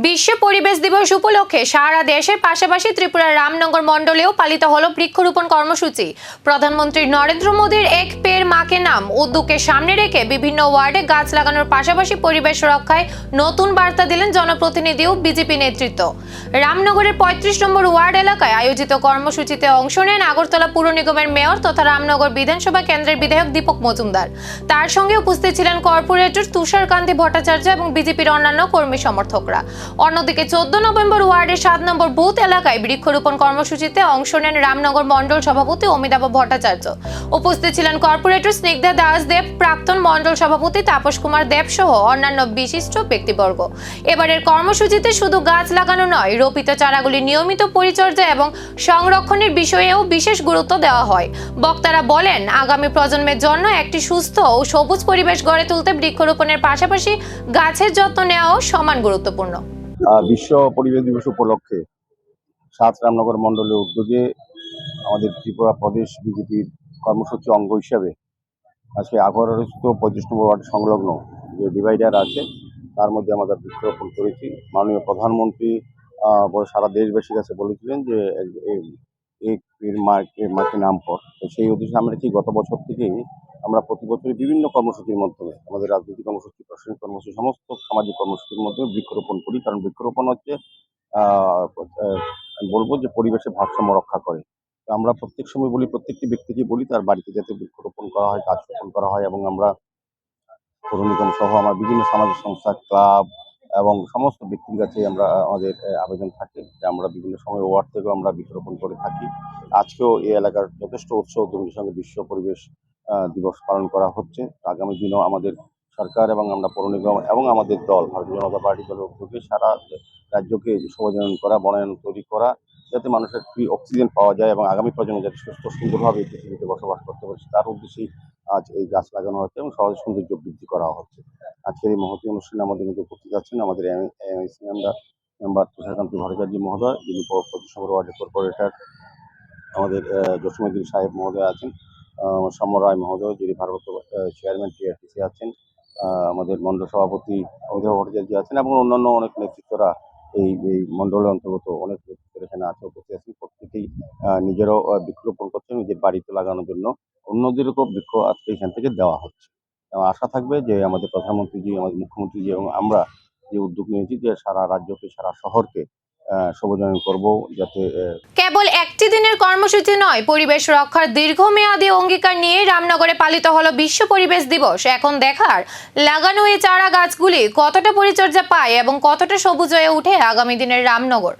বিশ্ব পরিবেশ দিবস উপলক্ষে সারা দেশের পাশাপাশি ত্রিপুরার রামনগর মণ্ডলেও পালিত হলো বৃক্ষরোপণ কর্মসূচি। প্রধানমন্ত্রী নরেন্দ্র মোদীর এক পেড় মাকে নাম উদ্যোগকে সামনে রেখে বিভিন্ন ওয়ার্ডে গাছ লাগানোর পাশাপাশি পরিবেশ রক্ষায় নতুন বার্তা দিলেন জনপ্রতিনিধি ও বিজেপি নেতৃত্ব। রামনগরের ৩৫ নম্বর ওয়ার্ড এলাকায় আয়োজিত কর্মসূচিতে অংশ নেন আগরতলা পুর নিগমের মেয়র তথা রামনগর বিধানসভা কেন্দ্রের বিধায়ক দীপক মজুমদার। তার সঙ্গে উপস্থিত ছিলেন কর্পোরেটর তুষারকান্তি ভট্টাচার্য এবং বিজেপির অন্যান্য কর্মী সমর্থকরা। অন্যদিকে 14 নভেম্বর ওয়ার্ডের 7 নম্বর বুথ এলাকায় বৃক্ষরোপণ কর্মসূচিতে অংশ নেন রামনগর মণ্ডল সভাপতি অমিতাভ ভট্টাচার্য। উপস্থিত ছিলেন কর্পোরেটর স্নিগ্ধা দাস দেব, প্রাক্তন মণ্ডল সভাপতি তাপস কুমার দেব সহ অন্যান্য বিশিষ্ট ব্যক্তিবর্গ। এবারের কর্মসূচিতে শুধু গাছ লাগানো নয়, রোপিত চারাগুলি নিয়মিত পরিচর্যা এবং সংরক্ষণের বিষয়েও বিশেষ গুরুত্ব দেওয়া হয়। বক্তারা বলেন, আগামী প্রজন্মের জন্য একটি সুস্থ ও সবুজ পরিবেশ গড়ে তুলতে বৃক্ষরোপণের পাশাপাশি গাছের যত্ন নেওয়াও সমান গুরুত্বপূর্ণ। বিশ্ব পরিবেশ দিবস উপলক্ষে 7 রামনগর মণ্ডলের উদ্যোগে আমাদের ত্রিপুরা প্রদেশ বিজেপির কর্মসূচি অঙ্গ হিসাবে আজকে আগরস্থিত 35 নম্বর ওয়ার্ড সংলগ্ন যে ডিভাইডার আছে তার মধ্যে আমরা বৃক্ষরোপণ করেছি। মাননীয় প্রধানমন্ত্রী সারা দেশবাসীর কাছে বলেছিলেন যে এক মাকে নাম পর, তো সেই উদ্দেশ্যে আমরা কি গত বছর থেকেই আমরা প্রতি বছরই বিভিন্ন কর্মসূচির মাধ্যমে আমাদের রাজনৈতিক কর্মসূচি, প্রশাসনিক কর্মসূচি, সমস্ত সামাজিক কর্মসূচির মধ্যে বৃক্ষরোপণ করি। কারণ বৃক্ষরোপণ হচ্ছে আমি বলবো যে পরিবেশের ভারসাম্য রক্ষা করে। তো আমরা প্রত্যেক সময় বলি, প্রত্যেকটি ব্যক্তিকে বলি তার বাড়িতে যাতে বৃক্ষরোপণ করা হয়, গাছ রোপণ করা হয়। এবং আমরা পৌর নিগম সহ আমার বিভিন্ন সামাজিক সংস্থা, ক্লাব এবং সমস্ত ব্যক্তির কাছে আমরা আমাদের আবেদন থাকে যে আমরা বিভিন্ন সময় ওয়ার্ড থেকেও আমরা বৃক্ষরোপণ করে থাকি। আজকেও এই এলাকার যথেষ্ট উৎসাহ উদ্যমের সঙ্গে বিশ্ব পরিবেশ দিবস পালন করা হচ্ছে। আগামী দিনেও আমাদের সরকার এবং আমরা পৌর নিগম এবং আমাদের দল ভারতীয় জনতা পার্টি দলের উদ্যোগে সারা রাজ্যকে সবুজায়ন করা, বনায়ন তৈরি করা, যাতে মানুষের ফ্রি অক্সিজেন পাওয়া যায় এবং আগামী প্রজন্ম যাতে সুস্থ সুন্দরভাবে এই পৃথিবীতে বসবাস করতে পারে, তার উদ্দেশ্যেই আজ এই গাছ লাগানো হচ্ছে এবং সমাজের সৌন্দর্য বৃদ্ধি করা হচ্ছে। আজকের এই মহতী অনুষ্ঠানে আমাদের মধ্যে উপস্থিত আছেন আমাদের এমআইসি মেম্বার তুষারকান্তি ভট্টাচার্য মহোদয়, যিনি 25 নম্বর ওয়ার্ডের কর্পোরেটর, আমাদের জসীমউদ্দিন সাহেব মহোদয় আছেন, সৌম্য রায় মহোদয় যিনি ভারপ্রাপ্ত চেয়ারম্যান টিআরটিসি আছেন, আমাদের মণ্ডল সভাপতি অমিতাভ ভট্টাচার্য আছেন এবং অন্যান্য অনেক নেতৃত্বরা এই মণ্ডলের অন্তর্গত অনেক নেতৃত্বের এখানে আছে, উপস্থিত আছেন। প্রত্যেকেই নিজেরও বৃক্ষরোপণ করছেন নিজের বাড়িতে লাগানোর জন্য, অন্যদেরকেও বৃক্ষ আজকে এখান থেকে দেওয়া হচ্ছে। এবং আশা থাকবে যে আমাদের প্রধানমন্ত্রীজি, আমাদের মুখ্যমন্ত্রীজি এবং আমরা যে উদ্যোগ নিয়েছি যে সারা রাজ্যকে, সারা শহরকে সবুজায়ন করব, যাতে কেবল একটি দিনের কর্মসূচি নয়, পরিবেশ রক্ষার দীর্ঘমেয়াদী অঙ্গীকার নিয়ে রামনগরে পালিত হলো বিশ্ব পরিবেশ দিবস। এখন দেখার, লাগানো এই চারা গাছগুলি কতটা পরিচর্যা পায় এবং কতটা সবুজ হয়ে ওঠে আগামী দিনের রামনগর।